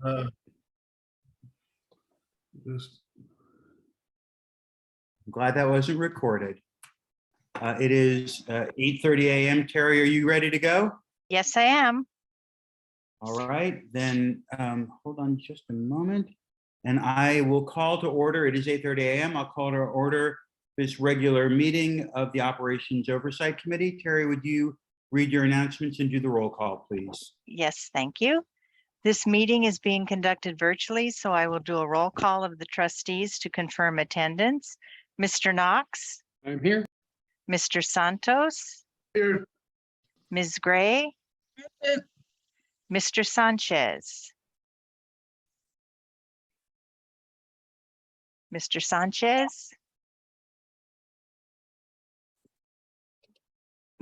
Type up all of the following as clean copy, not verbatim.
I'm glad that wasn't recorded. It is 8:30 a.m. Terry, are you ready to go? Yes, I am. All right, then hold on just a moment. And I will call to order. It is 8:30 a.m. I'll call to order this regular meeting of the Operations Oversight Committee. Terry, would you read your announcements and do the roll call, please? Yes, thank you. This meeting is being conducted virtually, so I will do a roll call of the trustees to confirm attendance. Mr. Knox, I'm here. Mr. Santos, Here. Ms. Gray, Mr. Sanchez. Mr. Sanchez.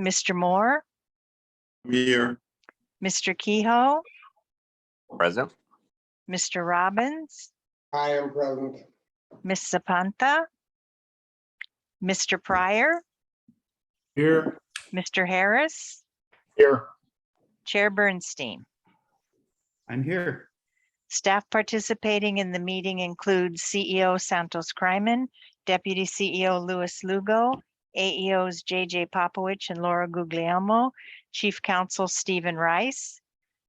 Mr. Moore, Here. Mr. Kehoe, Present. Mr. Robbins, I am present. Ms. Zapanta, Mr. Pryor, Here. Mr. Harris, Here. Chair Bernstein. I'm here. Staff participating in the meeting include CEO Santos Kryman, Deputy CEO Louis Lugo, AEOs JJ Popowich and Laura Guglielmo, Chief Counsel Stephen Rice.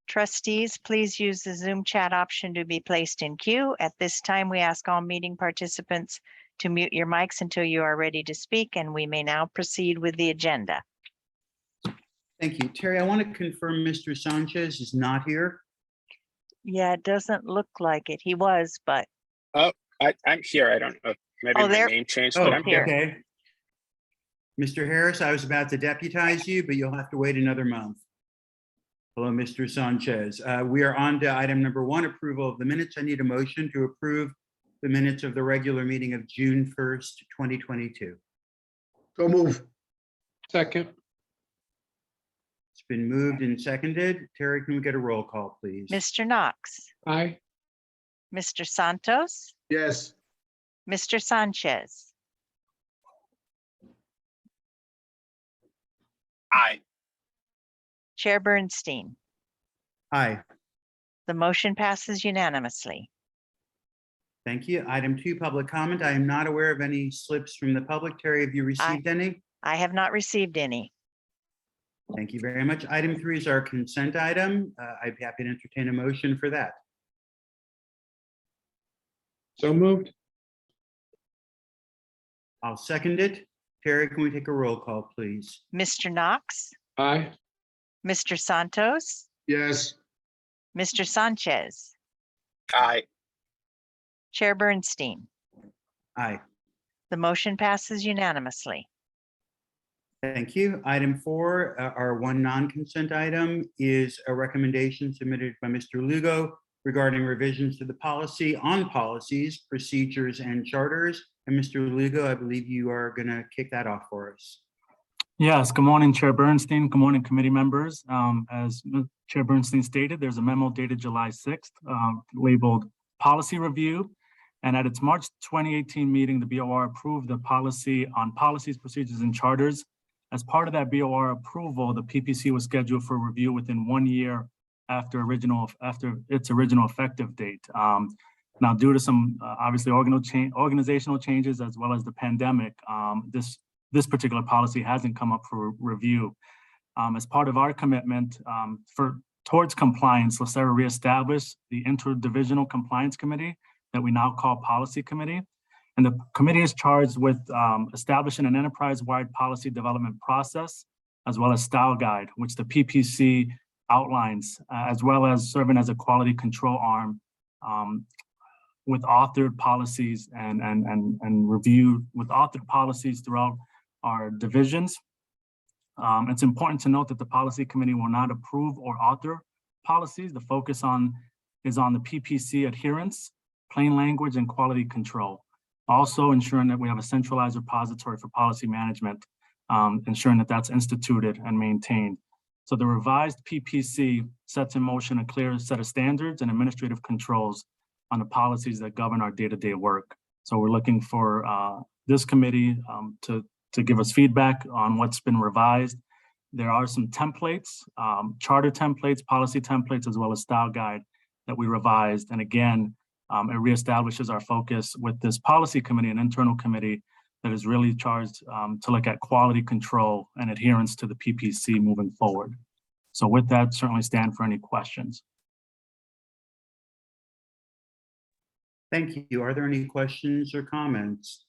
Trustees, please use the Zoom chat option to be placed in queue. At this time, we ask all meeting participants to mute your mics until you are ready to speak, and we may now proceed with the agenda. Thank you. Terry, I want to confirm Mr. Sanchez is not here. Yeah, it doesn't look like it. He was, but I'm here. I don't know. Maybe Oh, my there- name changed, Oh, but I'm here. okay. Mr. Harris, I was about to deputize you, but you'll have to wait another month. Hello, Mr. Sanchez. We are on to item number 1, approval of the minutes. I need a motion to approve the minutes of the regular meeting of June 1st, 2022. So move. Second. It's been moved and seconded. Terry, can we get a roll call, please? Mr. Knox, Aye. Mr. Santos, Yes. Mr. Sanchez, Aye. Chair Bernstein. Aye. The motion passes unanimously. Thank you. Item 2, public comment. I am not aware of any slips from the public. Terry, have you received any? I have not received any. Thank you very much. Item 3 is our consent item. I'd be happy to entertain a motion for that. So moved. I'll second it. Terry, can we take a roll call, please? Mr. Knox, Aye. Mr. Santos, Yes. Mr. Sanchez, Aye. Chair Bernstein. Aye. The motion passes unanimously. Thank you. Item 4, our one non-consent item is a recommendation submitted by Mr. Lugo regarding revisions to the policy on policies, procedures, and charters. And Mr. Lugo, I believe you are going to kick that off for us. Yes, good morning, Chair Bernstein. Good morning, committee members. As Chair Bernstein stated, there's a memo dated July 6th labeled Policy Review. And at its March 2018 meeting, the BOR approved the policy on policies, procedures, and charters. As part of that BOR approval, the PPC was scheduled for review within 1 year after its original effective date. Now, due to some obviously organizational changes as well as the pandemic, this particular policy hasn't come up for review. As part of our commitment towards compliance, LACERA reestablished the Interdivisional Compliance Committee that we now call Policy Committee. And the committee is charged with establishing an enterprise-wide policy development process, as well as style guide, which the PPC outlines, as well as serving as a quality control arm with authored policies and reviewed with authored policies throughout our divisions. It's important to note that the policy committee will not approve or author policies. The focus is on the PPC adherence, plain language, and quality control. Also ensuring that we have a centralized repository for policy management, ensuring that that's instituted and maintained. So the revised PPC sets in motion a clear set of standards and administrative controls on the policies that govern our day-to-day work. So we're looking for this committee to give us feedback on what's been revised. There are some templates, charter templates, policy templates, as well as style guide that we revised. And again, it reestablishes our focus with this policy committee, an internal committee that is really charged to look at quality control and adherence to the PPC moving forward. So with that, certainly stand for any questions. Thank you. Are there any questions or comments?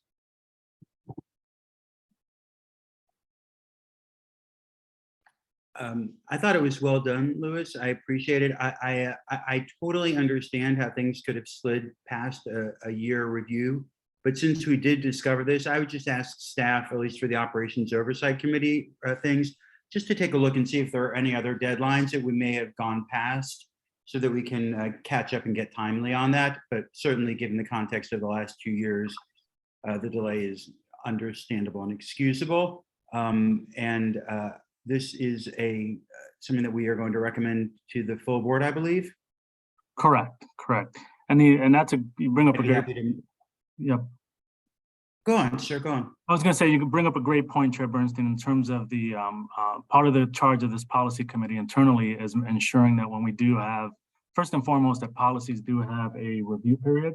I thought it was well done, Louis. I appreciate it. I totally understand how things could have slid past a year review. But since we did discover this, I would just ask staff, at least for the Operations Oversight Committee things, just to take a look and see if there are any other deadlines that we may have gone past so that we can catch up and get timely on that. But certainly given the context of the last 2 years, the delay is understandable and excusable. This is something that we are going to recommend to the full board, I believe. Correct. And that's you bring up a good. Yep. Go on, sir, go on. I was going to say, you can bring up a great point, Chair Bernstein, in terms of the part of the charge of this policy committee internally is ensuring that when we do have, first and foremost, that policies do have a review period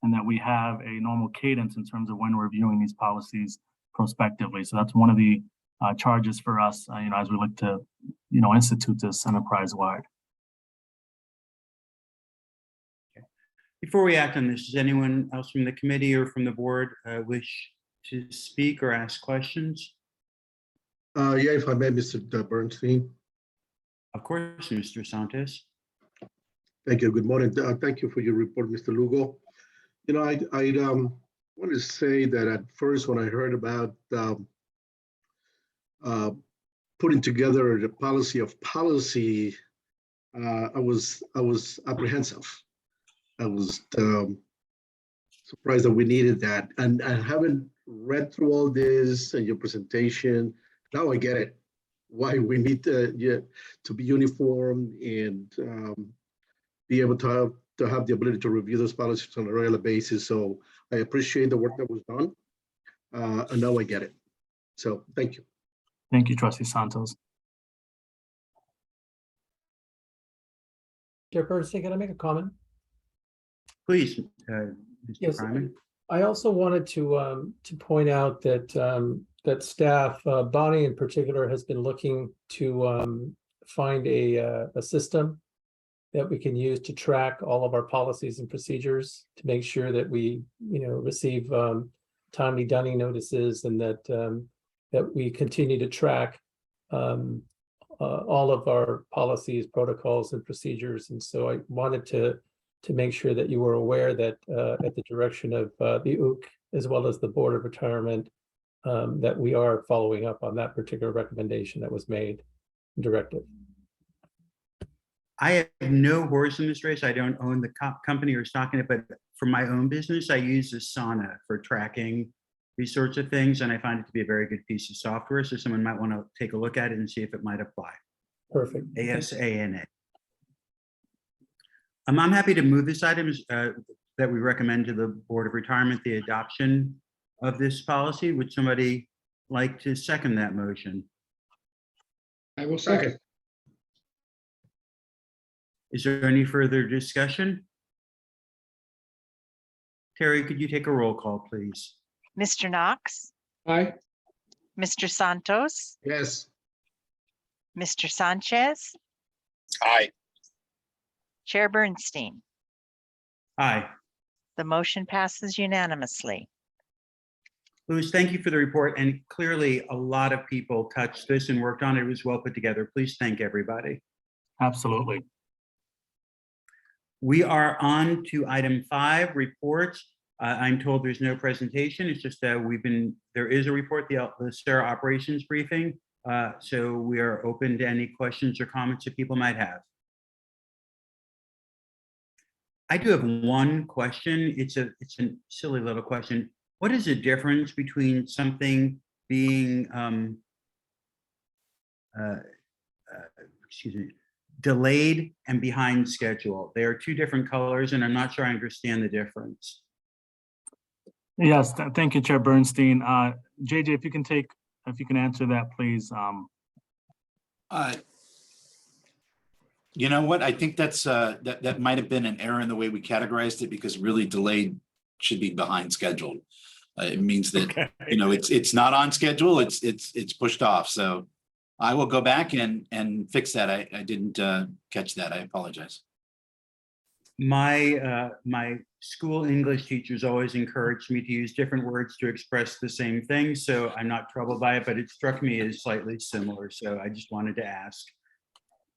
and that we have a normal cadence in terms of when we're reviewing these policies prospectively. So that's one of the charges for us, as we look to, institute this enterprise-wide. Before we act on this, does anyone else from the committee or from the board wish to speak or ask questions? Yeah, if I may, Mr. Bernstein. Of course, Mr. Santos. Thank you. Good morning. Thank you for your report, Mr. Lugo. I want to say that at first, when I heard about putting together the policy of policy, I was apprehensive. I was surprised that we needed that. And I haven't read through all this and your presentation. Now I get it, why we need to be uniform and be able to have the ability to review those policies on a regular basis. So I appreciate the work that was done. And now I get it. So thank you. Thank you, Trustee Santos. Chair Bernstein, can I make a comment? Please, Mr. Yes. Kryman. I also wanted to point out that that staff, Bonnie in particular, has been looking to find a system that we can use to track all of our policies and procedures to make sure that we, receive timely dunning notices and that that we continue to track all of our policies, protocols, and procedures. And so I wanted to make sure that you were aware that at the direction of the OOC, as well as the Board of Retirement, that we are following up on that particular recommendation that was made, directive. I have no horse in this race. I don't own the company or stock in it, but for my own business, I use Asana for tracking these sorts of things, and I find it to be a very good piece of software. So someone might want to take a look at it and see if it might apply. Perfect. ASANA. I'm happy to move this item that we recommend to the Board of Retirement, the adoption of this policy. Would somebody like to second that motion? I will second. Is there any further discussion? Terry, could you take a roll call, please? Mr. Knox, Aye. Mr. Santos, Yes. Mr. Sanchez, Aye. Chair Bernstein. Aye. The motion passes unanimously. Louis, thank you for the report. And clearly a lot of people touched this and worked on it. It was well put together. Please thank everybody. Absolutely. We are on to item 5, reports. I'm told there's no presentation. It's just that there is a report, the LACERA operations briefing. So we are open to any questions or comments that people might have. I do have one question. It's a silly little question. What is the difference between something being delayed and behind schedule? They are two different colors, and I'm not sure I understand the difference. Yes, thank you, Chair Bernstein. JJ, if you can answer that, please. You know what? I think that's that might have been an error in the way we categorized it, because really delayed should be behind scheduled. It means that, Okay. you know, it's not on schedule, it's pushed off. So I will go back and fix that. I didn't catch that. I apologize. My school English teachers always encouraged me to use different words to express the same thing, so I'm not troubled by it, but it struck me as slightly similar, so I just wanted to ask.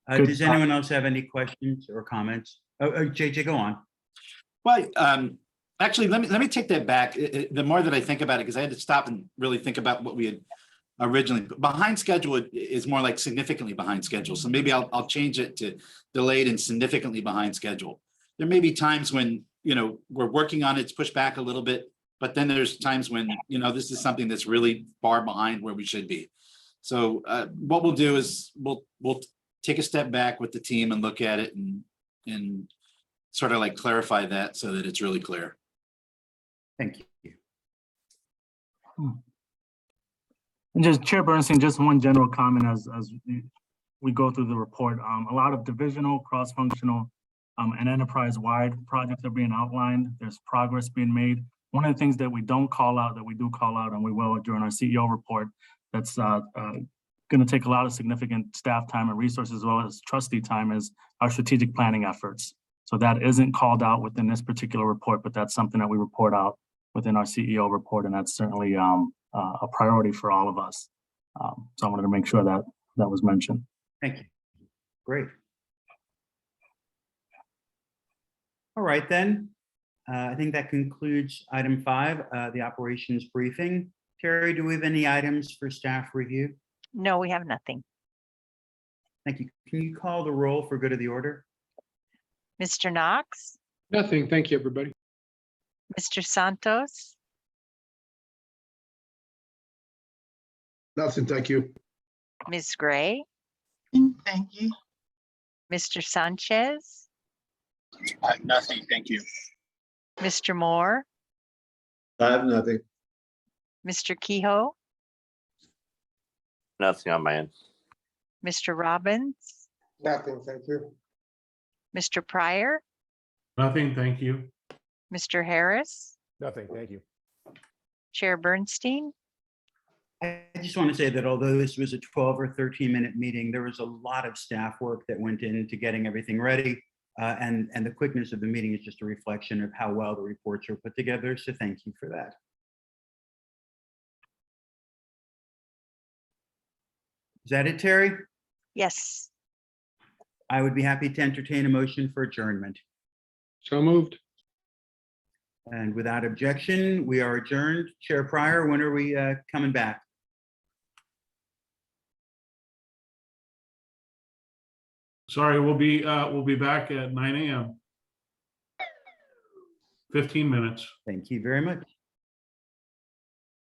Good. Does anyone else have any questions or comments? JJ, go on. Well, actually, let me take that back. The more that I think about it, because I had to stop and really think about what we had originally. Behind schedule is more like significantly behind schedule. So maybe I'll change it to delayed and significantly behind schedule. There may be times when, you know, we're working on it, it's pushed back a little bit, but then there's times when, you know, this is something that's really far behind where we should be. So what we'll do is we'll take a step back with the team and look at it and sort of like clarify that so that it's really clear. Thank you. And just Chair Bernstein, just one general comment as we go through the report. A lot of divisional, cross-functional, and enterprise-wide projects are being outlined. There's progress being made. One of the things that we don't call out, that we do call out, and we will during our CEO report, that's going to take a lot of significant staff time and resources, as well as trustee time, is our strategic planning efforts. So that isn't called out within this particular report, but that's something that we report out within our CEO report, and that's certainly a priority for all of us. So I wanted to make sure that that was mentioned. Thank you. Great. All right, then. I think that concludes item 5, the operations briefing. Terry, do we have any items for staff review? No, we have nothing. Thank you. Can you call the roll for good of the order? Mr. Knox, Nothing. Thank you, everybody. Mr. Santos, Nothing, thank you. Ms. Gray, Thank you. Mr. Sanchez, Nothing, thank you. Mr. Moore, I have nothing. Mr. Kehoe, Nothing on my end. Mr. Robbins, Nothing. Thank you. Mr. Pryor, Nothing. Thank you. Mr. Harris, Nothing. Thank you. Chair Bernstein. I just want to say that although this was a 12 or 13-minute meeting, there was a lot of staff work that went into getting everything ready. And the quickness of the meeting is just a reflection of how well the reports are put together. So thank you for that. Is that it, Terry? Yes, I would be happy to entertain a motion for adjournment. So moved. And without objection, we are adjourned. Chair Pryor, when are we coming back? Sorry, we'll be back at 9 a.m. 15 minutes. Thank you very much.